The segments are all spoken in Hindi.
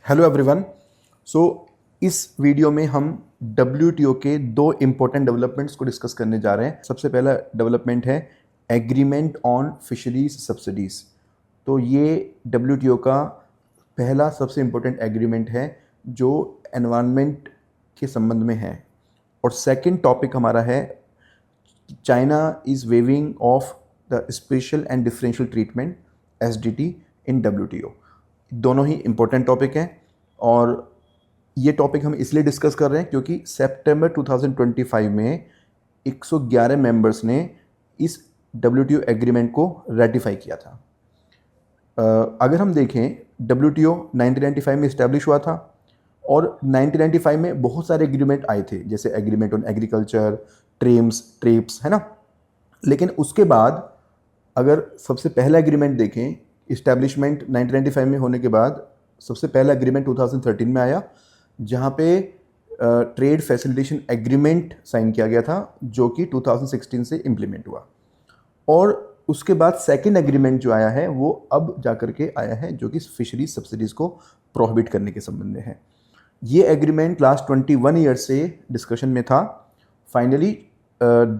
Hello everyone. सो इस वीडियो में हम WTO के दो इम्पोर्टेंट डेवलपमेंट्स को डिस्कस करने जा रहे हैं। सबसे पहला डेवलपमेंट है एग्रीमेंट ऑन फिशरीज सब्सिडीज़। तो ये WTO का पहला सबसे इम्पोर्टेंट एग्रीमेंट है जो एनवायरनमेंट के संबंध में है। और सेकंड टॉपिक हमारा है China is waiving off the special and differential treatment SDT in WTO। दोनों ही इम्पोर्टेंट टॉपिक हैं और ये टॉपिक हम इसलिए डिस्कस कर रहे हैं क्योंकि सितंबर 2025 में 111 मेंबर्स ने इस WTO एग्रीमेंट को रेटिफाई किया था। अगर हम देखें WTO 1995 में इस्टेब्लिश हुआ था और 1995 में बहुत सारे एग्रीमेंट आए थे, जैसे एग्रीमेंट ऑन एग्रीकल्चर, ट्रिप्स, है ना। लेकिन उसके बाद अगर सबसे पहला एग्रीमेंट देखें, इस्टेब्लिशमेंट 1995 में होने के बाद सबसे पहला एग्रीमेंट 2013 में आया, जहाँ पे ट्रेड फैसिलिटेशन एग्रीमेंट साइन किया गया था जो कि 2016 से इम्प्लीमेंट हुआ। और उसके बाद सेकंड एग्रीमेंट जो आया है वो अब जा कर के आया है जो कि फिशरीज सब्सिडीज़ को प्रोहिबिट करने के संबंध में है। ये एग्रीमेंट लास्ट 21 ईयर से डिस्कशन में था। फाइनली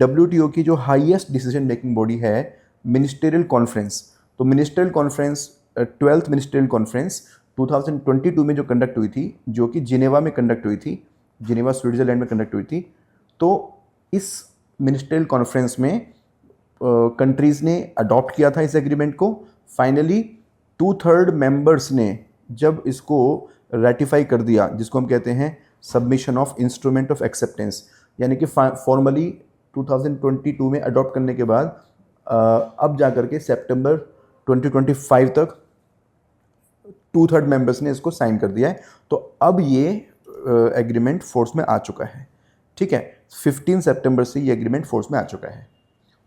WTO की जो हाईएस्ट डिसीजन मेकिंग बॉडी है मिनिस्टरियल कॉन्फ्रेंस, तो ministerial conference 12th ministerial conference 2022 में जो कंडक्ट हुई थी, जो कि जिनेवा में कंडक्ट हुई थी, जिनेवा स्विट्ज़रलैंड में कंडक्ट हुई थी। तो इस मिनिस्टरियल कॉन्फ्रेंस में कंट्रीज़ ने अडॉप्ट किया था इस एग्रीमेंट को। फाइनली 2/3 मेंबर्स ने जब इसको रेटिफाई कर दिया, जिसको हम कहते हैं submission of instrument of acceptance, यानी कि फॉर्मली 2022 में अडॉप्ट करने के बाद अब जा कर के सितंबर 2025 तक 2/3 मेंबर्स ने इसको साइन कर दिया है। तो अब ये एग्रीमेंट फोर्स में आ चुका है। ठीक है, 15 सितंबर से ये एग्रीमेंट फोर्स में आ चुका है।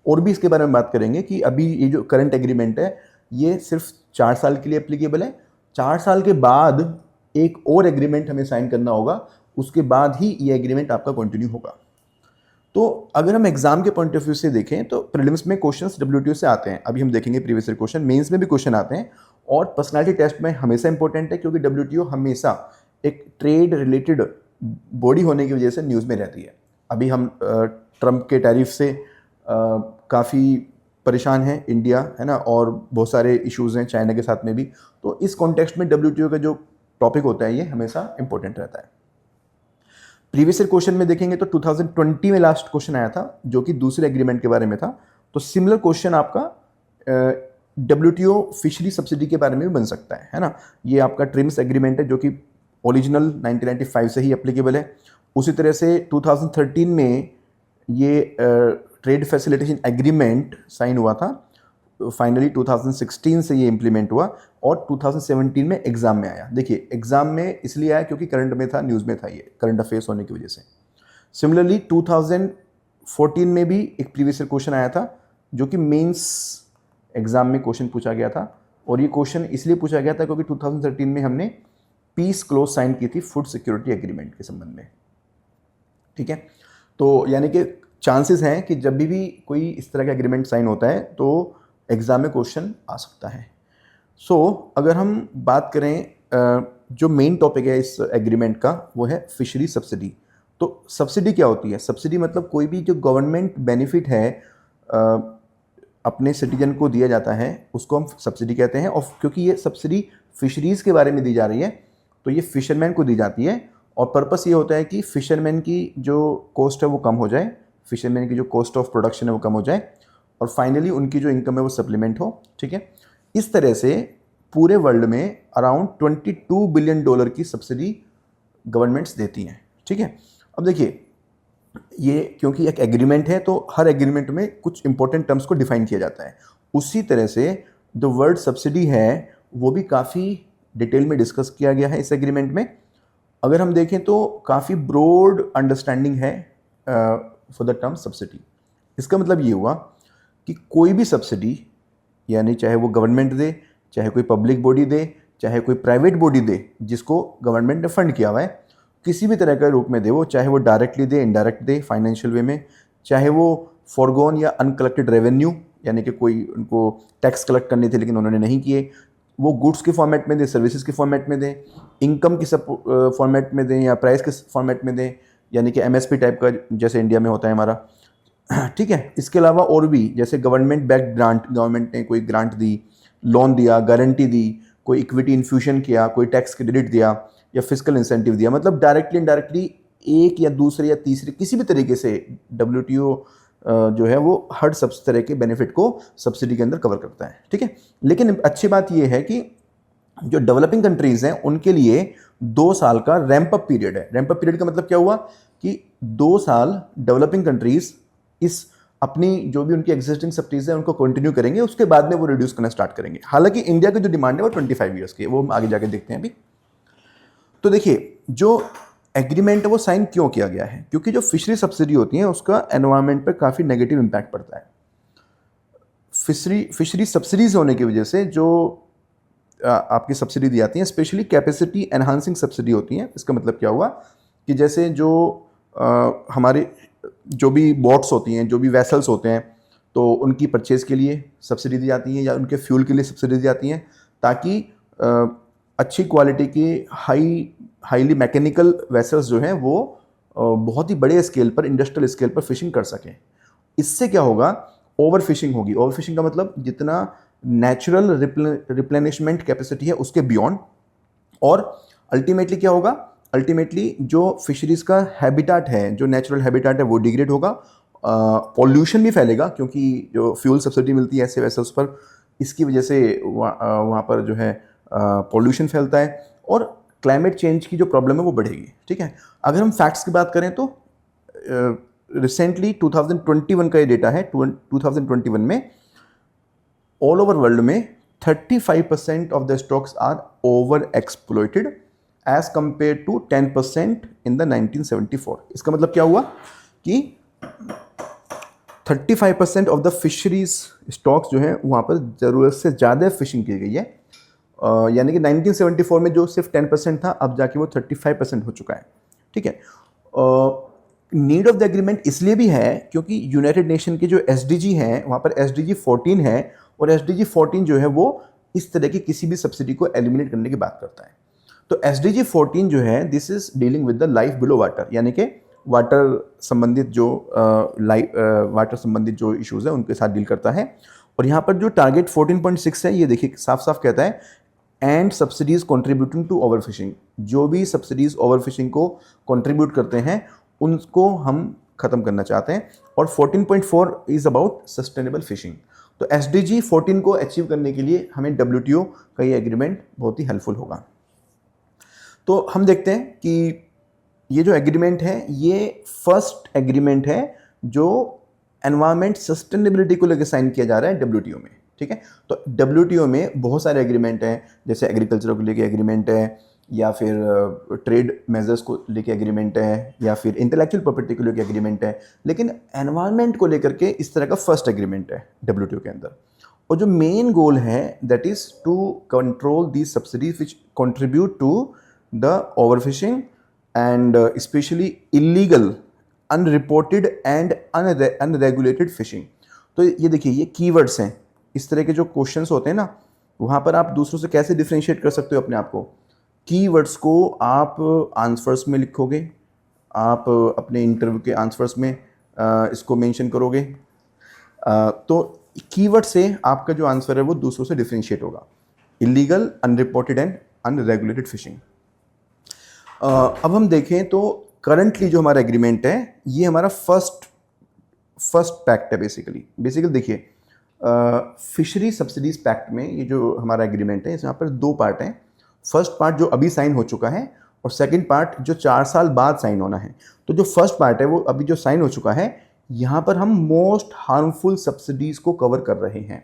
और भी इसके बारे में बात करेंगे कि अभी ये जो करंट एग्रीमेंट है ये सिर्फ 4 साल के लिए एप्लीकेबल है। 4 साल के बाद एक और एग्रीमेंट हमें साइन करना होगा, उसके बाद ही ये एग्रीमेंट आपका कंटिन्यू होगा। तो अगर हम एग्जाम के पॉइंट ऑफ व्यू से देखें तो प्रीलिम्स में क्वेश्चंस WTO से आते हैं, अभी हम देखेंगे प्रीवियस ईयर क्वेश्चन, मेंस में भी क्वेश्चन आते हैं और पर्सनालिटी टेस्ट में हमेशा इंपॉर्टेंट है क्योंकि WTO हमेशा एक ट्रेड रिलेटेड बॉडी होने की वजह से न्यूज़ में रहती है। अभी हम ट्रंप के टैरिफ से काफ़ी परेशान हैं इंडिया, है ना, और बहुत सारे इश्यूज़ हैं चाइना के साथ में भी। तो इस कॉन्टेक्स्ट में WTO का जो टॉपिक होता है ये हमेशा इंपॉर्टेंट रहता है। प्रीवियस ईयर क्वेश्चन में देखेंगे तो 2020 में लास्ट क्वेश्चन आया था जो कि दूसरे एग्रीमेंट के बारे में था। तो सिमिलर क्वेश्चन आपका WTO फिशरी सब्सिडी के बारे में भी बन सकता है ना। ये आपका ट्रिम्स एग्रीमेंट है जो कि ओरिजिनल 1995 से ही एप्लीकेबल है। उसी तरह से 2013 में ये ट्रेड फैसिलिटेशन एग्रीमेंट साइन हुआ था। फाइनली 2016 से ये इम्प्लीमेंट हुआ और 2017 में एग्ज़ाम में आया। देखिए एग्ज़ाम में इसलिए आया क्योंकि करंट में था, न्यूज़ में था, ये करंट अफेयर्स होने की वजह से। सिमिलरली 2014 में भी एक प्रीवियस ईयर क्वेश्चन आया था जो कि मेंस एग्ज़ाम में क्वेश्चन पूछा गया था। और ये क्वेश्चन इसलिए पूछा गया था क्योंकि 2013 में हमने पीस क्लोज साइन की थी फूड सिक्योरिटी एग्रीमेंट के संबंध में। ठीक है, तो यानी कि चांसेस हैं कि जब भी कोई इस तरह का एग्रीमेंट साइन होता है तो एग्ज़ाम में क्वेश्चन आ सकता है। सो अगर हम बात करें जो मेन टॉपिक है इस एग्रीमेंट का वो है फिशरी सब्सिडी। तो सब्सिडी क्या होती है? सब्सिडी मतलब कोई भी जो गवर्नमेंट बेनिफिट है अपने सिटीजन को दिया जाता है उसको हम सब्सिडी कहते हैं। और क्योंकि ये सब्सिडी फिशरीज़ के बारे में दी जा रही है तो ये फिशरमैन को दी जाती है और पर्पस ये होता है कि फिशरमैन की जो कॉस्ट है वो कम हो जाए, फिशरमैन की जो कॉस्ट ऑफ प्रोडक्शन है वो कम हो जाए और फाइनली उनकी जो इनकम है वो सप्लीमेंट हो। ठीक है, इस तरह से पूरे वर्ल्ड में अराउंड $22 बिलियन की सब्सिडी गवर्नमेंट्स देती हैं। ठीक है, अब देखिए ये क्योंकि एक एग्रीमेंट है तो हर एग्रीमेंट में कुछ इंपॉर्टेंट टर्म्स को डिफाइन किया जाता है। उसी तरह से जो वर्ड सब्सिडी है वो भी काफ़ी डिटेल में डिस्कस किया गया है इस एग्रीमेंट में। अगर हम देखें तो काफ़ी ब्रॉड अंडरस्टैंडिंग है फॉर द टर्म सब्सिडी। इसका मतलब ये हुआ कि कोई भी सब्सिडी, यानी चाहे वो गवर्नमेंट दे, चाहे कोई पब्लिक बॉडी दे, चाहे कोई प्राइवेट बॉडी दे जिसको गवर्नमेंट ने फंड किया हुआ है, किसी भी तरह के रूप में दे, वो चाहे वो डायरेक्टली दे, इनडायरेक्ट दे, फाइनेंशियल वे में, चाहे वो फॉरगोन या अनकलेक्टेड रेवेन्यू, यानी कि कोई उनको टैक्स कलेक्ट करने थे लेकिन उन्होंने नहीं किए, वो गुड्स के फॉर्मेट में दें, सर्विसेज के फॉर्मेट में दें, इनकम के सब फॉर्मेट में दें, या प्राइस के फॉर्मेट में दें, यानी कि एमएसपी टाइप का जैसे इंडिया में होता है हमारा। ठीक है, इसके अलावा और भी जैसे गवर्नमेंट बैक्ड ग्रांट, गवर्नमेंट ने कोई ग्रांट दी, लोन दिया, गारंटी दी, कोई इक्विटी इन्फ्यूशन किया, कोई टैक्स क्रेडिट दिया या फिजिकल इंसेंटिव दिया, मतलब डायरेक्टली इनडायरेक्टली एक या दूसरे या तीसरे किसी भी तरीके से WTO जो है वो हर सब तरह के बेनिफिट को सब्सिडी के अंदर कवर करता है। ठीक है, लेकिन अच्छी बात यह है कि जो डेवलपिंग कंट्रीज हैं उनके लिए 2 साल का रैंप अप पीरियड है। रैंप अप पीरियड का मतलब क्या हुआ कि 2 साल डेवलपिंग कंट्रीज इस अपनी जो भी उनकी एग्जिस्टिंग सब्सिडीज है उनको कंटिन्यू करेंगे, उसके बाद में वो रिड्यूस करना स्टार्ट करेंगे। हालांकि इंडिया की जो डिमांड है वो 25 ईयर्स की है, वो हम आगे जाके देखते हैं अभी। तो देखिए, जो एग्रीमेंट है वो साइन क्यों किया गया है, क्योंकि जो फिशरी सब्सिडी होती है उसका एनवायरनमेंट पर काफ़ी नेगेटिव इंपैक्ट पड़ता है। फिशरी सब्सिडीज होने की वजह से जो आपकी सब्सिडी दी जाती है, स्पेशली कैपेसिटी एनहांसिंग सब्सिडी होती है। इसका मतलब क्या हुआ कि जैसे जो हमारे जो भी बोट्स होती हैं, जो भी वेसल्स होते हैं, तो उनकी परचेज़ के लिए सब्सिडी दी जाती है या उनके फ्यूल के लिए सब्सिडी दी जाती है, ताकि अच्छी क्वालिटी की हाईली मैकेनिकल वेसल्स जो हैं वो बहुत ही बड़े स्केल पर, इंडस्ट्रियल स्केल पर फिशिंग कर सकें। इससे क्या होगा, ओवर फिशिंग होगी। ओवर फिशिंग का मतलब जितना नेचुरल रिप्लेनिशमेंट कैपेसिटी है उसके बियॉन्ड। और अल्टीमेटली क्या होगा, अल्टीमेटली जो फिशरीज का हैबिटाट है, जो नेचुरल हैबिटाट है वो डिग्रेड होगा, पॉल्यूशन भी फैलेगा, क्योंकि जो फ्यूल सब्सिडी मिलती है ऐसे वेसल्स पर, इसकी वजह से वहाँ पर जो है पॉल्यूशन फैलता है और क्लाइमेट चेंज की जो प्रॉब्लम है वो बढ़ेगी। ठीक है, अगर हम फैक्ट्स की बात करें तो रिसेंटली 2021 का ये डेटा है। 2021 में ऑल ओवर वर्ल्ड में 35% of the stocks are over exploited as compare to 10% in the 1974। इसका मतलब क्या हुआ कि 35% ऑफ द फिशरीज स्टॉक्स जो है वहाँ पर ज़रूरत से ज़्यादा फिशिंग की गई है। यानी कि 1974 में जो सिर्फ 10% था, अब जाके वो 35% हो चुका है। ठीक है, नीड ऑफ द एग्रीमेंट इसलिए भी है क्योंकि यूनाइटेड नेशन के जो SDG हैं वहाँ पर SDG 14 है, और SDG 14 जो है वो इस तरह की किसी भी सब्सिडी को एलिमिनेट करने की बात करता है। तो SDG 14 जो है, this is dealing with the life below water, यानी कि वाटर संबंधित जो इश्यूज है उनके साथ डील करता है। और यहाँ पर जो टारगेट 14.6 है, ये देखिए साफ साफ कहता है and subsidies contributing to over fishing. जो भी सब्सिडीज ओवर फिशिंग को कंट्रीब्यूट करते हैं उनको हम ख़त्म करना चाहते हैं। और 14.4 इज़ अबाउट सस्टेनेबल फिशिंग। तो SDG 14 को अचीव करने के लिए हमें WTO का ये एग्रीमेंट बहुत ही हेल्पफुल होगा। तो हम देखते हैं कि ये जो एग्रीमेंट है ये फर्स्ट एग्रीमेंट है जो एनवायरमेंट सस्टेनेबिलिटी को लेकर साइन किया जा रहा है WTO में। ठीक है, तो WTO में बहुत सारे एग्रीमेंट हैं, जैसे एग्रीकल्चर को लेकर एग्रीमेंट है, या फिर ट्रेड मेजर्स को लेकर एग्रीमेंट है, या फिर इंटेलेक्चुअल प्रॉपर्टी को लेकर एग्रीमेंट है, लेकिन एनवायरनमेंट को लेकर के इस तरह का फर्स्ट एग्रीमेंट है WTO के अंदर। और जो मेन गोल है that is to control the subsidies which contribute to the overfishing and specially illegal, unreported and unregulated fishing. तो ये देखिए, ये कीवर्ड्स हैं। इस तरह के जो क्वेश्चंस होते हैं ना, वहाँ पर आप दूसरों से कैसे डिफ्रेंशिएट कर सकते हो अपने आप को। कीवर्ड्स को आप आंसर्स में लिखोगे, आप अपने इंटरव्यू के आंसर्स में इसको मेंशन करोगे, तो कीवर्ड से आपका जो आंसर है वो दूसरों से डिफ्रेंशिएट होगा। Illegal, unreported and unregulated fishing. अब हम देखें तो करंटली जो हमारा एग्रीमेंट है ये हमारा फर्स्ट पैक्ट है। बेसिकली देखिए, फिशरी सब्सिडीज पैक्ट में ये जो हमारा एग्रीमेंट है, यहाँ पर 2 पार्ट हैं। फर्स्ट पार्ट जो अभी साइन हो चुका है, और सेकंड पार्ट जो 4 साल बाद साइन होना है। तो जो फर्स्ट पार्ट है वो अभी जो साइन हो चुका है, यहाँ पर हम मोस्ट हार्मफुल सब्सिडीज को कवर कर रहे हैं।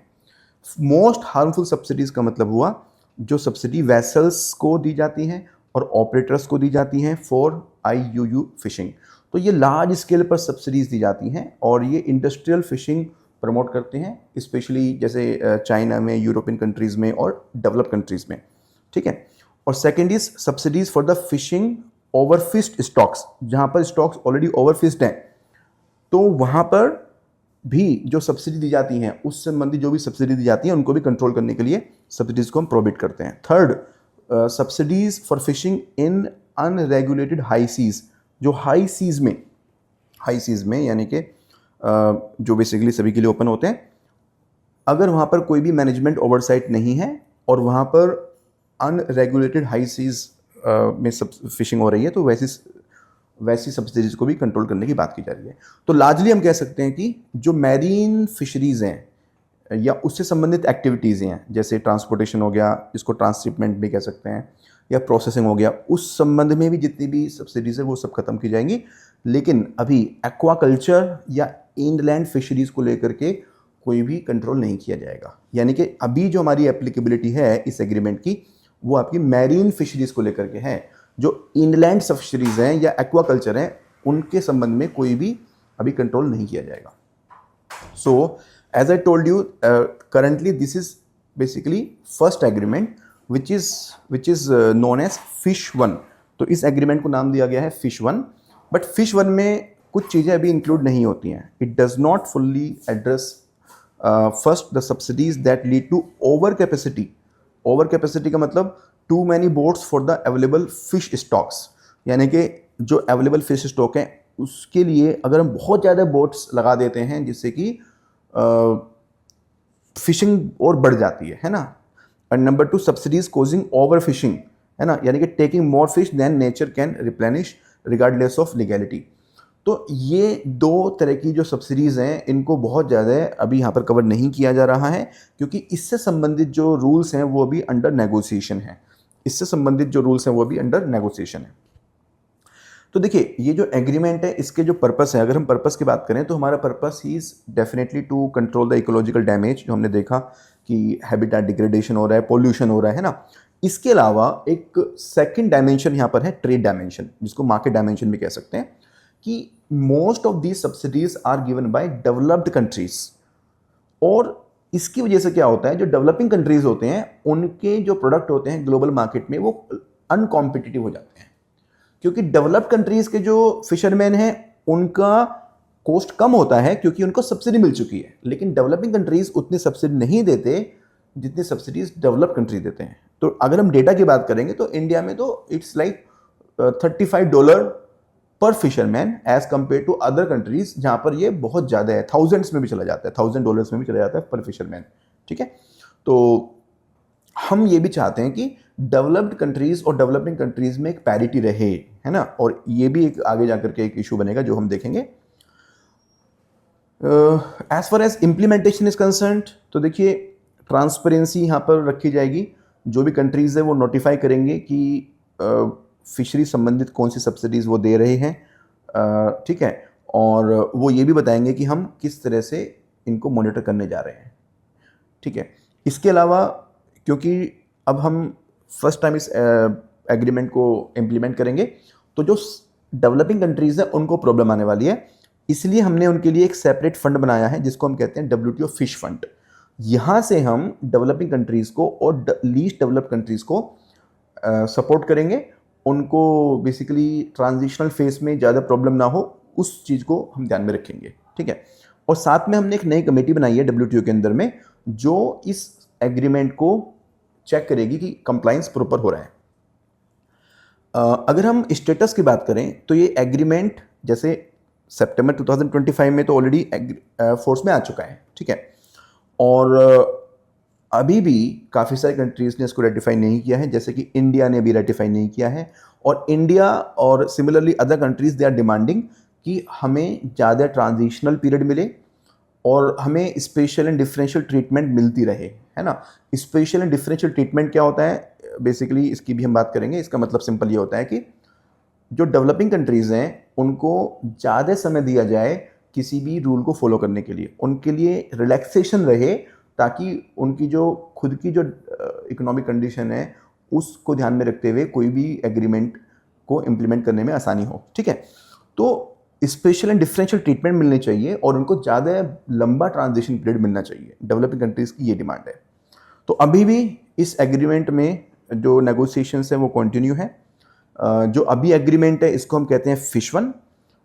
मोस्ट हार्मफुल सब्सिडीज का मतलब हुआ जो सब्सिडी वेसल्स को दी जाती हैं और ऑपरेटर्स को दी जाती हैं फॉर IUU फिशिंग। तो ये लार्ज स्केल पर सब्सिडीज दी जाती हैं और ये इंडस्ट्रियल फिशिंग प्रमोट करते हैं, स्पेशली जैसे चाइना में, यूरोपियन कंट्रीज़ में और डेवलप कंट्रीज़ में। ठीक है, और second is subsidies for the fishing overfished stocks. जहाँ पर स्टॉक्स ऑलरेडी ओवरफिश्ड हैं तो वहाँ पर भी जो सब्सिडी दी जाती हैं, उस संबंधी जो भी सब्सिडी दी जाती हैं उनको भी कंट्रोल करने के लिए सब्सिडीज को हम प्रोहिबिट करते हैं। Third, subsidies for fishing in unregulated high seas. जो हाई सीज में यानी कि जो बेसिकली सभी के लिए ओपन होते हैं, अगर वहाँ पर कोई भी मैनेजमेंट ओवरसाइट नहीं है और वहाँ पर अनरेगुलेटेड हाई सीज में सब फिशिंग हो रही है, तो वैसी सब्सिडीज को भी कंट्रोल करने की बात की जा रही है। तो लार्जली हम कह सकते हैं कि जो मैरीन फिशरीज हैं या उससे संबंधित एक्टिविटीज़ हैं, जैसे ट्रांसपोर्टेशन हो गया, इसको ट्रांसशिपमेंट भी कह सकते हैं, या प्रोसेसिंग हो गया, उस संबंध में भी जितनी भी सब्सिडीज है वो सब खत्म की जाएंगी। लेकिन अभी एक्वाकल्चर या इनलैंड फिशरीज को लेकर के कोई भी कंट्रोल नहीं किया जाएगा। यानी कि अभी जो हमारी एप्लीकेबिलिटी है इस एग्रीमेंट की, वो आपकी मैरीन फिशरीज को लेकर के है। जो इनलैंड फिशरीज हैं या एक्वाकल्चर हैं, उनके संबंध में कोई भी अभी कंट्रोल नहीं किया जाएगा। So as I told you, currently this is basically first agreement which is known as fish one. तो इस एग्रीमेंट को नाम दिया गया है fish one. But fish one में कुछ चीज़ें अभी इंक्लूड नहीं होती हैं। It does not fully address first the subsidies that lead to over capacity. Over capacity का मतलब too many boats for the available fish stocks, यानी कि जो अवेलेबल फिश स्टॉक है उसके लिए अगर हम बहुत ज़्यादा बोट्स लगा देते हैं जिससे कि फिशिंग और बढ़ जाती है ना। And number two, subsidies causing over fishing, है ना, यानी कि taking more fish than nature can replenish regardless of legality. तो ये दो तरह की जो सब्सिडीज़ हैं, इनको बहुत ज़्यादा अभी यहाँ पर कवर नहीं किया जा रहा है, क्योंकि इससे संबंधित जो रूल्स हैं वो अभी अंडर नेगोशिएशन है। तो देखिए, ये जो एग्रीमेंट है, इसके जो पर्पस है, अगर हम पर्पस की बात करें तो हमारा purpose is definitely to control the ecological damage. जो हमने देखा कि हैबिटेट डिग्रेडेशन हो रहा है, पोल्यूशन हो रहा है ना। इसके अलावा एक सेकंड डायमेंशन यहाँ पर है, ट्रेड डायमेंशन, जिसको मार्केट डायमेंशन भी कह सकते हैं, कि most of these subsidies are given by developed countries. और इसकी वजह से क्या होता है, जो डेवलपिंग कंट्रीज होते हैं उनके जो प्रोडक्ट होते हैं ग्लोबल मार्केट में वो अनकॉम्पिटिटिव हो जाते हैं, क्योंकि डेवलप्ड कंट्रीज के जो फिशरमैन हैं उनका कॉस्ट कम होता है क्योंकि उनको सब्सिडी मिल चुकी है। लेकिन डेवलपिंग कंट्रीज उतनी सब्सिडी नहीं देते जितनी सब्सिडीज डेवलप कंट्री देते हैं। तो अगर हम डेटा की बात करेंगे तो इंडिया में तो इट्स लाइक $35 पर fisherman as compare to other countries जहां पर ये बहुत ज़्यादा है, थाउजेंड्स में भी चला जाता है, $1,000 में भी चला जाता है पर फिशरमैन। ठीक है, तो हम ये भी चाहते हैं कि डेवलप्ड कंट्रीज और डेवलपिंग कंट्रीज में एक पैरिटी रहे, है ना। और ये भी एक आगे जाकर के एक इशू बनेगा जो हम देखेंगे। As far as implementation is concern, तो देखिए ट्रांसपेरेंसी यहाँ पर रखी जाएगी। जो भी कंट्रीज है वो नोटिफाई करेंगे कि फिशरी संबंधित कौन सी सब्सिडीज वो दे रहे हैं, ठीक है। और वो ये भी बताएंगे कि हम किस तरह से इनको मॉनिटर करने जा रहे हैं, ठीक है। इसके अलावा क्योंकि अब हम फर्स्ट टाइम इस एग्रीमेंट को इम्प्लीमेंट करेंगे तो जो डेवलपिंग कंट्रीज हैं उनको प्रॉब्लम आने वाली है, इसलिए हमने उनके लिए एक सेपरेट फंड बनाया है जिसको हम कहते हैं WTO फिश फंड। यहाँ से हम डेवलपिंग कंट्रीज को और लीस्ट डेवलप्ड कंट्रीज को सपोर्ट करेंगे। उनको बेसिकली ट्रांजिशनल फेज में ज़्यादा प्रॉब्लम ना हो, उस चीज़ को हम ध्यान में रखेंगे, ठीक है। और साथ में हमने एक नई कमेटी बनाई है WTO के अंदर में, जो इस एग्रीमेंट को चेक करेगी कि कंप्लायंस प्रॉपर हो रहा है। अगर हम स्टेटस की बात करें तो ये एग्रीमेंट जैसे सितंबर 2025 में तो ऑलरेडी फोर्स में आ चुका है, ठीक है। और अभी भी काफ़ी सारी कंट्रीज़ ने इसको रेटिफाई नहीं किया है, जैसे कि इंडिया ने भी रेटिफाई नहीं किया है। और इंडिया और similarly other countries they are demanding कि हमें ज़्यादा ट्रांजिशनल पीरियड मिले और हमें स्पेशल एंड डिफरेंशियल ट्रीटमेंट मिलती रहे, है ना। स्पेशल एंड डिफरेंशियल ट्रीटमेंट क्या होता है, बेसिकली इसकी भी हम बात करेंगे। इसका मतलब सिंपल ये होता है कि जो डेवलपिंग कंट्रीज़ हैं उनको ज़्यादा समय दिया जाए किसी भी रूल को फॉलो करने के लिए, उनके लिए रिलैक्सेशन रहे, ताकि उनकी जो खुद की जो इकोनॉमिक कंडीशन है उसको ध्यान में रखते हुए कोई भी एग्रीमेंट को इम्प्लीमेंट करने में आसानी हो, ठीक है। तो स्पेशल एंड डिफरेंशियल ट्रीटमेंट मिलनी चाहिए और उनको ज़्यादा लंबा ट्रांजिशन पीरियड मिलना चाहिए। डेवलपिंग कंट्रीज़ की ये डिमांड है। तो अभी भी इस एग्रीमेंट में जो नेगोशिएशंस हैं वो कंटिन्यू है। जो अभी एग्रीमेंट है इसको हम कहते हैं फिश वन,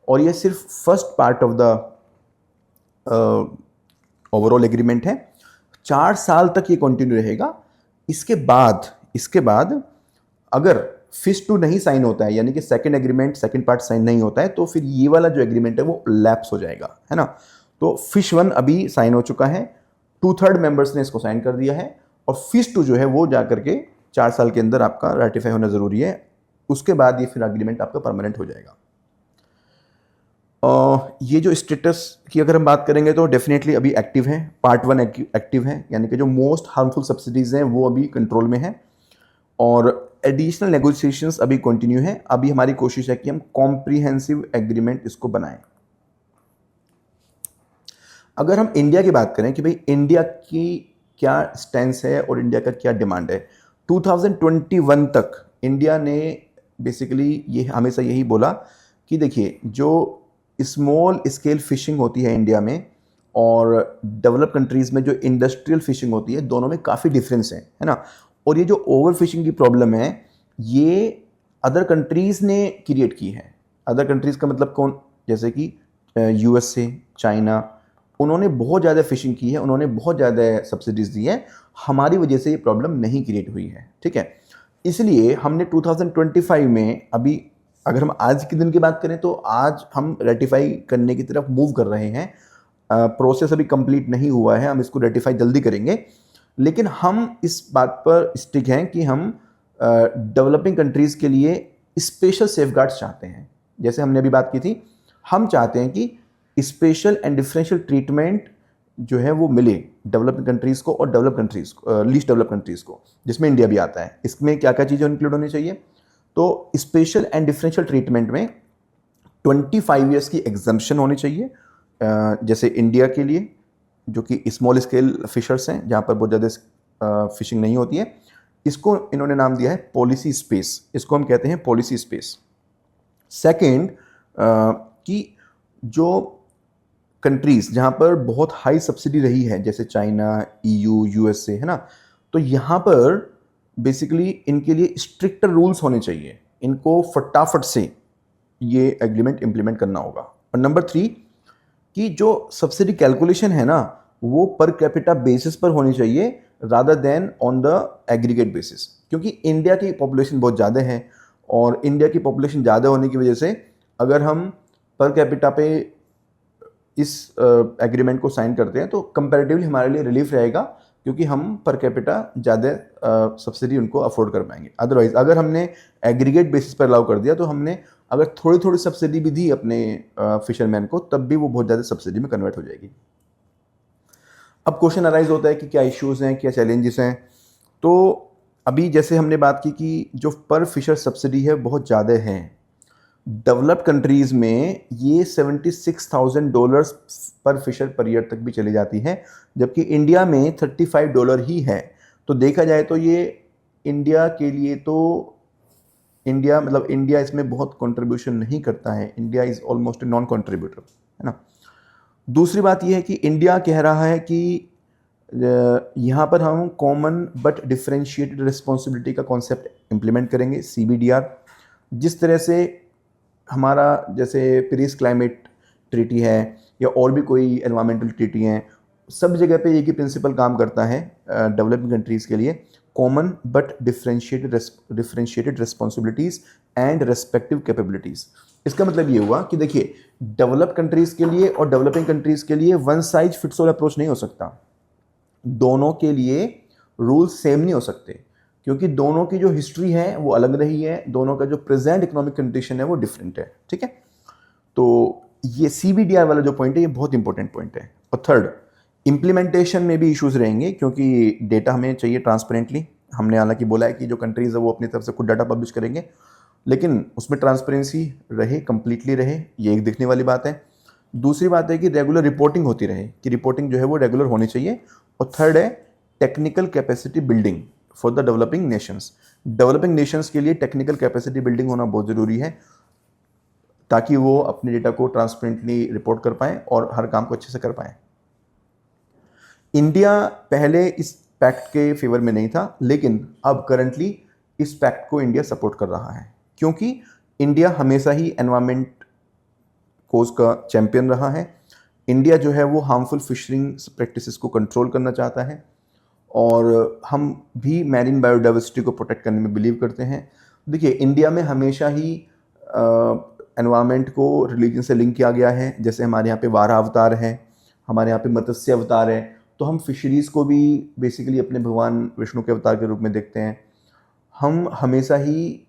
और ये सिर्फ first part of the overall agreement है। 4 साल तक ये कंटिन्यू रहेगा। इसके बाद अगर फिश टू नहीं साइन होता है, यानी कि second agreement, second part sign नहीं होता है, तो फिर ये वाला जो एग्रीमेंट है वो लैप्स हो जाएगा, है ना। तो फिश 1 अभी साइन हो चुका है, 2/3 मेंबर्स ने इसको साइन कर दिया है, और फिश 2 जो है वो जाकर के 4 साल के अंदर आपका रेटिफाई होना जरूरी है। उसके बाद ये फिर एग्रीमेंट आपका परमानेंट हो जाएगा। ये जो स्टेटस की अगर हम बात करेंगे तो डेफिनेटली अभी एक्टिव है। पार्ट 1 एक्टिव है, यानी कि जो मोस्ट हार्मफुल सब्सिडीज हैं वो अभी कंट्रोल में है, और एडिशनल नेगोशिएशंस अभी कंटिन्यू है। अभी हमारी कोशिश है कि हम कॉम्प्रिहेंसिव एग्रीमेंट इसको बनाएं। अगर हम इंडिया की बात करें कि भाई इंडिया की क्या स्टैंस है और इंडिया का क्या डिमांड है, 2021 तक इंडिया ने बेसिकली ये हमेशा यही बोला कि देखिए, जो स्मॉल स्केल फिशिंग होती है इंडिया में और डेवलप कंट्रीज़ में जो इंडस्ट्रियल फिशिंग होती है, दोनों में काफ़ी डिफरेंस है ना। और ये जो ओवर फिशिंग की प्रॉब्लम है, ये अदर कंट्रीज़ ने क्रिएट की है। अदर कंट्रीज़ का मतलब कौन? जैसे कि USA, चाइना, उन्होंने बहुत ज़्यादा फिशिंग की है, उन्होंने बहुत ज़्यादा सब्सिडीज़ दी है। हमारी वजह से ये प्रॉब्लम नहीं क्रिएट हुई है, ठीक है। इसलिए हमने 2025 में, अभी अगर हम आज के दिन की बात करें तो आज हम रेटिफाई करने की तरफ मूव कर रहे हैं। प्रोसेस अभी कंप्लीट नहीं हुआ है, हम इसको रेटिफाई जल्दी करेंगे। लेकिन हम इस बात पर स्टिक हैं कि हम डेवलपिंग कंट्रीज़ के लिए स्पेशल सेफगार्ड्स चाहते हैं। जैसे हमने अभी बात की थी, हम चाहते हैं कि स्पेशल एंड डिफरेंशियल ट्रीटमेंट जो है वो मिले डेवलपिंग कंट्रीज़ को और डेवलप कंट्रीज़ को, लीस्ट डेवलप कंट्रीज़ को, जिसमें इंडिया भी आता है। इसमें क्या क्या चीज़ें इंक्लूड होनी चाहिए? तो स्पेशल एंड डिफरेंशियल ट्रीटमेंट में 25 ईयर्स की एग्जम्पशन होनी चाहिए, जैसे इंडिया के लिए, जो कि स्मॉल स्केल फिशर्स हैं, जहाँ पर बहुत ज़्यादा फिशिंग नहीं होती है। इसको इन्होंने नाम दिया है पॉलिसी स्पेस, इसको हम कहते हैं पॉलिसी स्पेस। सेकेंड, कि जो कंट्रीज़ जहाँ पर बहुत हाई सब्सिडी रही है, जैसे चाइना, EU, USA, है ना, तो यहाँ पर बेसिकली इनके लिए स्ट्रिक्टर रूल्स होने चाहिए। इनको फटाफट से ये एग्रीमेंट इंप्लीमेंट करना होगा। और नंबर 3, कि जो सब्सिडी कैलकुलेशन है ना, वो पर कैपिटा बेसिस पर होनी चाहिए rather than on the aggregate basis, क्योंकि इंडिया की पॉपुलेशन बहुत ज़्यादा है, और इंडिया की पॉपुलेशन ज़्यादा होने की वजह से अगर हम पर कैपिटा पे इस एग्रीमेंट को साइन करते हैं तो कंपैरेटिवली हमारे लिए रिलीफ रहेगा, क्योंकि हम पर कैपिटा ज़्यादा सब्सिडी उनको अफोर्ड कर पाएंगे। अदरवाइज अगर हमने एग्रीगेट बेसिस पर अलाउ कर दिया, तो हमने अगर थोड़ी थोड़ी सब्सिडी भी दी अपने फिशरमैन को, तब भी वो बहुत ज़्यादा सब्सिडी में कन्वर्ट हो जाएगी। अब क्वेश्चन अराइज होता है कि क्या इश्यूज़ हैं, क्या चैलेंजेस हैं। तो अभी जैसे हमने बात की कि जो पर फिशर सब्सिडी है बहुत ज़्यादा है। डेवलप्ड कंट्रीज़ में ये $76,000 पर फिशर पर ईयर तक भी चली जाती है, जबकि इंडिया में $35 ही है। तो देखा जाए तो ये इंडिया के लिए, तो इंडिया इसमें बहुत कंट्रीब्यूशन नहीं करता है। India is almost non contributor, है ना। दूसरी बात यह है कि इंडिया कह रहा है कि यहाँ पर हम कॉमन बट डिफरेंशिएटेड रिस्पॉन्सिबिलिटी का कॉन्सेप्ट इंप्लीमेंट करेंगे, CBDR। जिस तरह से हमारा जैसे पेरिस क्लाइमेट ट्रीटी है या और भी कोई एनवायरमेंटल ट्रीटी हैं, सब जगह पे एक ही प्रिंसिपल काम करता है डेवलपिंग कंट्रीज़ के लिए, common but differentiated responsibilities and respective capabilities. इसका मतलब ये हुआ कि देखिए, डेवलप कंट्रीज़ के लिए और डेवलपिंग कंट्रीज़ के लिए one size fits all approach नहीं हो सकता। दोनों के लिए रूल्स सेम नहीं हो सकते, क्योंकि दोनों की जो हिस्ट्री है वो अलग रही है, दोनों का जो प्रेजेंट इकोनॉमिक कंडीशन है वो डिफरेंट है, ठीक है। तो ये CBDR वाला जो पॉइंट है, ये बहुत इंपॉर्टेंट पॉइंट है। और थर्ड, इम्प्लीमेंटेशन में भी इश्यूज रहेंगे, क्योंकि डेटा हमें चाहिए ट्रांसपेरेंटली। हमने हालांकि बोला है कि जो कंट्रीज़ है वो अपनी तरफ से खुद डाटा पब्लिश करेंगे, लेकिन उसमें ट्रांसपेरेंसी रहे, कंप्लीटली रहे, ये एक देखने वाली बात है। दूसरी बात है कि रेगुलर रिपोर्टिंग होती रहे, कि रिपोर्टिंग जो है वो रेगुलर होनी चाहिए। और थर्ड है technical capacity building for the developing Nations. Developing Nations के लिए टेक्निकल कैपेसिटी बिल्डिंग होना बहुत ज़रूरी है, ताकि वो अपने डेटा को ट्रांसपेरेंटली रिपोर्ट कर पाएँ और हर काम को अच्छे से कर पाएँ। इंडिया पहले इस पैक्ट के फेवर में नहीं था, लेकिन अब करंटली इस पैक्ट को इंडिया सपोर्ट कर रहा है, क्योंकि इंडिया हमेशा ही एनवायरमेंट कोज का चैंपियन रहा है। इंडिया जो है वो हार्मफुल फिशरिंग प्रैक्टिसेस को कंट्रोल करना चाहता है और हम भी मैरीन बायोडाइवर्सिटी को प्रोटेक्ट करने में बिलीव करते हैं। देखिए, इंडिया में हमेशा ही एनवायरनमेंट को रिलीजन से लिंक किया गया है। जैसे हमारे यहाँ पे वारा अवतार है, हमारे यहाँ पे मत्स्य अवतार है, तो हम फिशरीज़ को भी बेसिकली अपने भगवान विष्णु के अवतार के रूप में देखते हैं। हम हमेशा ही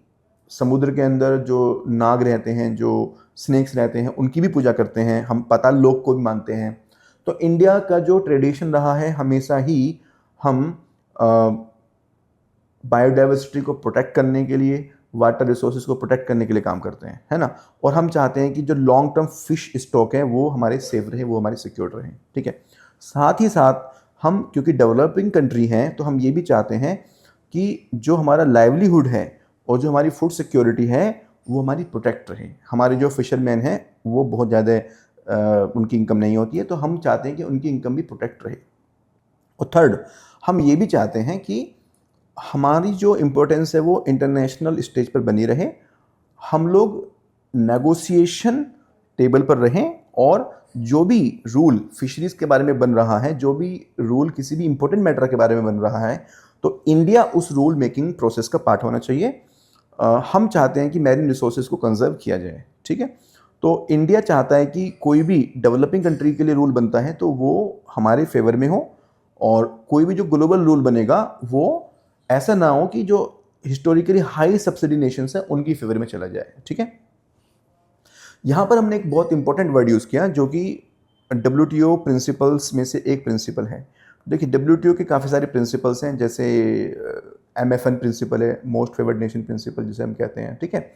समुद्र के अंदर जो नाग रहते हैं, जो स्नेक्स रहते हैं, उनकी भी पूजा करते हैं। हम पाताल लोक को भी मानते हैं। तो इंडिया का जो ट्रेडिशन रहा है, हमेशा ही हम बायोडाइवर्सिटी को प्रोटेक्ट करने के लिए, वाटर रिसोर्सेज को प्रोटेक्ट करने के लिए काम करते हैं, है ना। और हम चाहते हैं कि जो लॉन्ग टर्म फिश स्टॉक है वो हमारे सेफ रहे, वो हमारे सिक्योर रहे, ठीक है। साथ ही साथ हम क्योंकि डेवलपिंग कंट्री हैं, तो हम ये भी चाहते हैं कि जो हमारा लाइवलीहुड है और जो हमारी फूड सिक्योरिटी है वो हमारी प्रोटेक्ट रहे। हमारे जो फिशरमैन हैं वो बहुत ज़्यादा उनकी इनकम नहीं होती है, तो हम चाहते हैं कि उनकी इनकम भी प्रोटेक्ट रहे। और थर्ड, हम ये भी चाहते हैं कि हमारी जो इम्पोर्टेंस है वो इंटरनेशनल स्टेज पर बनी रहे। हम लोग नेगोशिएशन टेबल पर रहें और जो भी रूल फिशरीज़ के बारे में बन रहा है, जो भी रूल किसी भी इम्पोर्टेंट मैटर के बारे में बन रहा है, तो इंडिया उस रूल मेकिंग प्रोसेस का पार्ट होना चाहिए। हम चाहते हैं कि मैरीन रिसोर्सेज को कंजर्व किया जाए, ठीक है। तो इंडिया चाहता है कि कोई भी डेवलपिंग कंट्री के लिए रूल बनता है तो वो हमारे फेवर में हो, और कोई भी जो ग्लोबल रूल बनेगा वो ऐसा ना हो कि जो हिस्टोरिकली हाई सब्सिडी नेशंस हैं उनकी फेवर में चला जाए, ठीक है। यहाँ पर हमने एक बहुत इंपॉर्टेंट वर्ड यूज़ किया जो कि WTO प्रिंसिपल्स में से एक प्रिंसिपल है। देखिए, WTO के काफ़ी सारे प्रिंसिपल्स हैं, जैसे MFN प्रिंसिपल है, मोस्ट फेवर्ड नेशन प्रिंसिपल जिसे हम कहते हैं, ठीक है।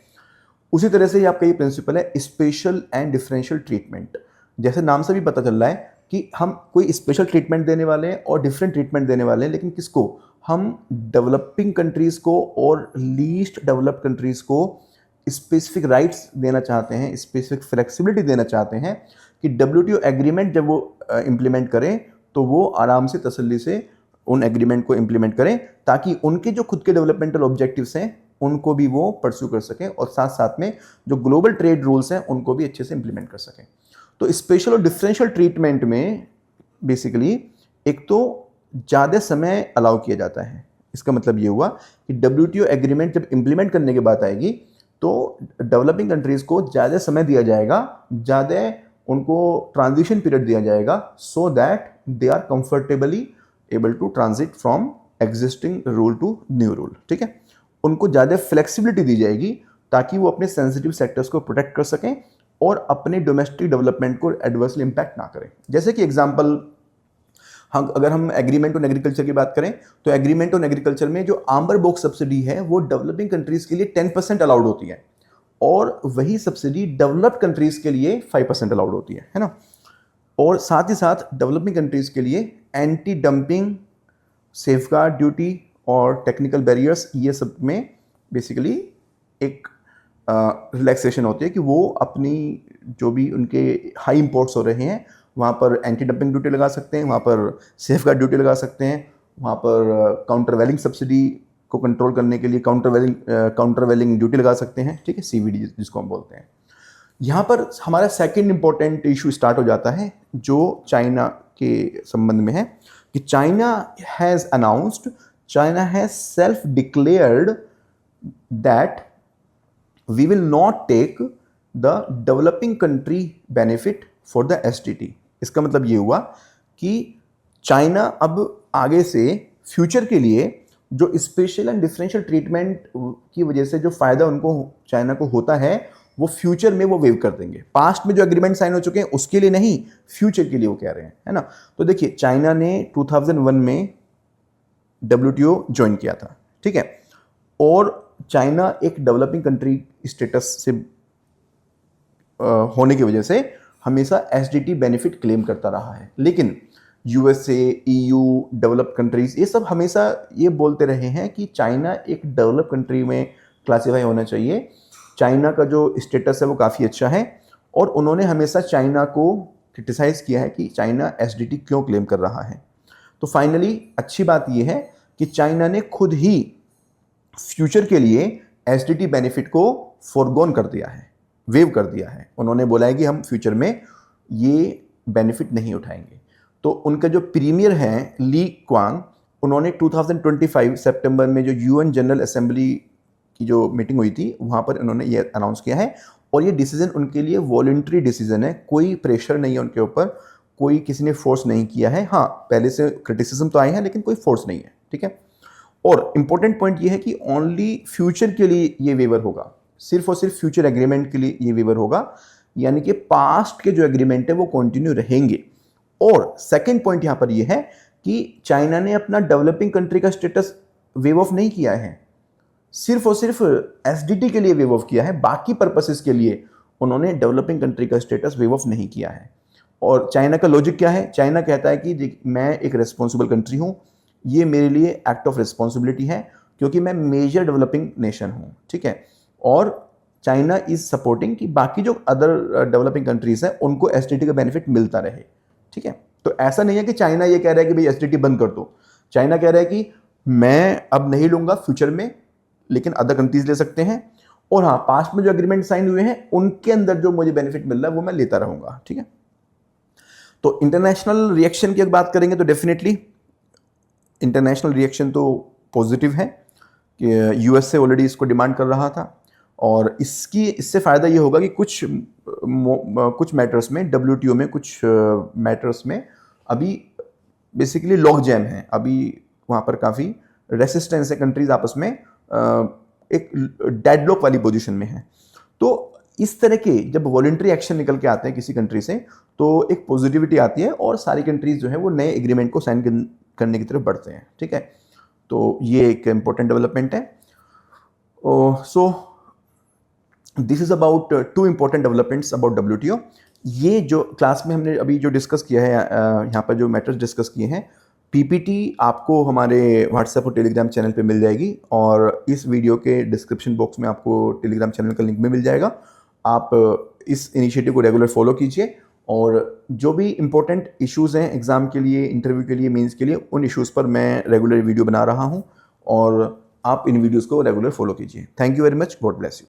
उसी तरह से आपका ये प्रिंसिपल है स्पेशल एंड डिफरेंशियल ट्रीटमेंट। जैसे नाम से भी पता चल रहा है कि हम कोई स्पेशल ट्रीटमेंट देने वाले हैं और डिफरेंट ट्रीटमेंट देने वाले हैं, लेकिन किसको? हम डेवलपिंग कंट्रीज़ को और लीस्ट डेवलप्ड कंट्रीज़ को स्पेसिफिक राइट्स देना चाहते हैं, स्पेसिफिक फ्लेक्सिबिलिटी देना चाहते हैं कि WTO एग्रीमेंट जब वो इम्प्लीमेंट करें तो वो आराम से तसल्ली से उन एग्रीमेंट को इम्प्लीमेंट करें, ताकि उनके जो खुद के डेवलपमेंटल ऑब्जेक्टिव्स हैं उनको भी वो परस्यू कर सकें, और साथ साथ में जो ग्लोबल ट्रेड रूल्स हैं उनको भी अच्छे से इम्प्लीमेंट कर सकें। तो स्पेशल और डिफरेंशियल ट्रीटमेंट में बेसिकली एक तो ज़्यादा समय अलाउ किया जाता है। इसका मतलब ये हुआ कि WTO एग्रीमेंट जब इम्प्लीमेंट करने की बात आएगी तो डेवलपिंग कंट्रीज़ को ज़्यादा समय दिया जाएगा, ज़्यादा उनको ट्रांजिशन पीरियड दिया जाएगा, so that they are comfortably able to transit from existing rule to new rule, ठीक है। उनको ज़्यादा फ्लेक्सिबिलिटी दी जाएगी ताकि वो अपने सेंसिटिव सेक्टर्स को प्रोटेक्ट कर सकें और अपने डोमेस्टिक डेवलपमेंट को एडवर्सली इम्पैक्ट ना करें। जैसे कि एग्जांपल, अगर हम एग्रीमेंट ऑन एग्रीकल्चर की बात करें तो एग्रीमेंट ऑन एग्रीकल्चर में जो आम्बर बॉक्स सब्सिडी है वो डेवलपिंग कंट्रीज़ के लिए 10% अलाउड होती है, और वही सब्सिडी डेवलप्ड कंट्रीज़ के लिए 5% अलाउड होती है ना। और साथ ही साथ डेवलपिंग कंट्रीज़ के लिए एंटी डंपिंग, सेफगार्ड ड्यूटी और टेक्निकल बैरियर्स, ये सब में बेसिकली एक रिलैक्सेशन होती है कि वो अपनी जो भी उनके हाई इंपोर्ट्स हो रहे हैं वहाँ पर एंटी डंपिंग ड्यूटी लगा सकते हैं, वहाँ पर सेफगार्ड ड्यूटी लगा सकते हैं, वहाँ पर काउंटर वेलिंग सब्सिडी को कंट्रोल करने के लिए काउंटर वेलिंग ड्यूटी लगा सकते हैं, ठीक है, CVD जिसको हम बोलते हैं। यहाँ पर हमारा सेकंड इंपॉर्टेंट इशू स्टार्ट हो जाता है जो चाइना के संबंध में है कि China has self declared that we will not take the developing country benefit for the SDT। इसका मतलब ये हुआ कि चाइना अब आगे से फ्यूचर के लिए जो स्पेशल एंड डिफरेंशियल ट्रीटमेंट की वजह से जो फ़ायदा उनको चाइना को होता है वो फ्यूचर में वो वेव कर देंगे। पास्ट में जो एग्रीमेंट साइन हो चुके हैं उसके लिए नहीं, फ्यूचर के लिए वो कह रहे हैं, है ना। तो देखिए, चाइना ने 2001 में WTO ज्वाइन किया था, ठीक है, और चाइना एक डेवलपिंग कंट्री स्टेटस से होने की वजह से हमेशा SDT बेनिफिट क्लेम करता रहा है। लेकिन USA, EU, डेवलप्ड कंट्रीज ये सब हमेशा ये बोलते रहे हैं कि चाइना एक डेवलप कंट्री में क्लासीफाई होना चाहिए, चाइना का जो स्टेटस है वो काफ़ी अच्छा है, और उन्होंने हमेशा चाइना को क्रिटिसाइज़ किया है कि चाइना SDT क्यों क्लेम कर रहा है। तो फाइनली अच्छी बात ये है कि चाइना ने खुद ही फ्यूचर के लिए SDT बेनिफिट को फोरगोन कर दिया है, वेव कर दिया है। उन्होंने बोला है कि हम फ्यूचर में ये बेनिफिट नहीं उठाएंगे। तो उनका जो प्रीमियर हैं ली क्वांग, उन्होंने 2025 सितंबर में जो यूएन जनरल असेंबली की जो मीटिंग हुई थी वहाँ पर उन्होंने ये अनाउंस किया है, और ये डिसीजन उनके लिए वॉलंटरी डिसीजन है, कोई प्रेशर नहीं है उनके ऊपर, कोई किसी ने फोर्स नहीं किया है। हाँ, पहले से क्रिटिसिज्म तो आए हैं लेकिन कोई फोर्स नहीं है, ठीक है। और इंपॉर्टेंट पॉइंट ये है कि ओनली फ्यूचर के लिए ये वेवर होगा, सिर्फ और सिर्फ फ्यूचर एग्रीमेंट के लिए ये वेवर होगा, यानी कि पास्ट के जो एग्रीमेंट है वो कंटिन्यू रहेंगे। और सेकंड पॉइंट यहां पर ये है कि चाइना ने अपना डेवलपिंग कंट्री का स्टेटस वेव ऑफ नहीं किया है, सिर्फ और सिर्फ एसडीटी के लिए वेव ऑफ किया है, बाकी पर्पसेस के लिए उन्होंने डेवलपिंग कंट्री का स्टेटस वेव ऑफ नहीं किया है। और चाइना का लॉजिक क्या है? चाइना कहता है कि मैं एक रिस्पॉन्सिबल कंट्री हूं, ये मेरे लिए एक्ट ऑफ रिस्पॉन्सिबिलिटी है क्योंकि मैं मेजर डेवलपिंग नेशन हूं, ठीक है। और चाइना इज सपोर्टिंग कि बाकी जो अदर डेवलपिंग कंट्रीज हैं उनको एसडीटी का बेनिफिट मिलता रहे, ठीक है। तो ऐसा नहीं है कि चाइना ये कह रहा है कि भाई एसडीटी बंद कर दो। चाइना कह रहा है कि मैं अब नहीं लूंगा फ्यूचर में, लेकिन अदर कंट्रीज ले सकते हैं, और हाँ, पास्ट में जो एग्रीमेंट साइन हुए हैं उनके अंदर जो मुझे बेनिफिट मिल रहा है वो मैं लेता रहूंगा, ठीक है। तो इंटरनेशनल रिएक्शन की अगर बात करेंगे तो डेफिनेटली इंटरनेशनल रिएक्शन तो पॉजिटिव है कि यूएस से ऑलरेडी इसको डिमांड कर रहा था, और इससे फ़ायदा ये होगा कि कुछ मैटर्स में, डब्ल्यूटीओ में कुछ मैटर्स में अभी बेसिकली लॉक जैम है, अभी वहाँ पर काफ़ी रेसिस्टेंस है, कंट्रीज आपस में एक डेडलॉक वाली पोजीशन में है। तो इस तरह के जब वॉलंटरी एक्शन निकल के आते हैं किसी कंट्री से तो एक पॉजिटिविटी आती है और सारी कंट्रीज जो है वो नए एग्रीमेंट को साइन करने की तरफ बढ़ते हैं, ठीक है। तो ये एक इम्पोर्टेंट डेवलपमेंट है। So this is about 2 important developments about WTO. ये जो क्लास में हमने अभी जो डिस्कस किया है, यहाँ पर जो मैटर्स डिस्कस किए हैं, पीपीटी आपको हमारे व्हाट्सएप और टेलीग्राम चैनल पे मिल जाएगी, और इस वीडियो के डिस्क्रिप्शन बॉक्स में आपको टेलीग्राम चैनल का लिंक भी मिल जाएगा। आप इस इनिशिएटिव को रेगुलर फॉलो कीजिए, और जो भी इंपॉर्टेंट इश्यूज़ हैं एग्ज़ाम के लिए, इंटरव्यू के लिए, मेंस के लिए, उन इश्यूज़ पर मैं रेगुलर वीडियो बना रहा हूँ, और आप इन वीडियोज़ को रेगुलर फॉलो कीजिए। Thank you very much, God bless you.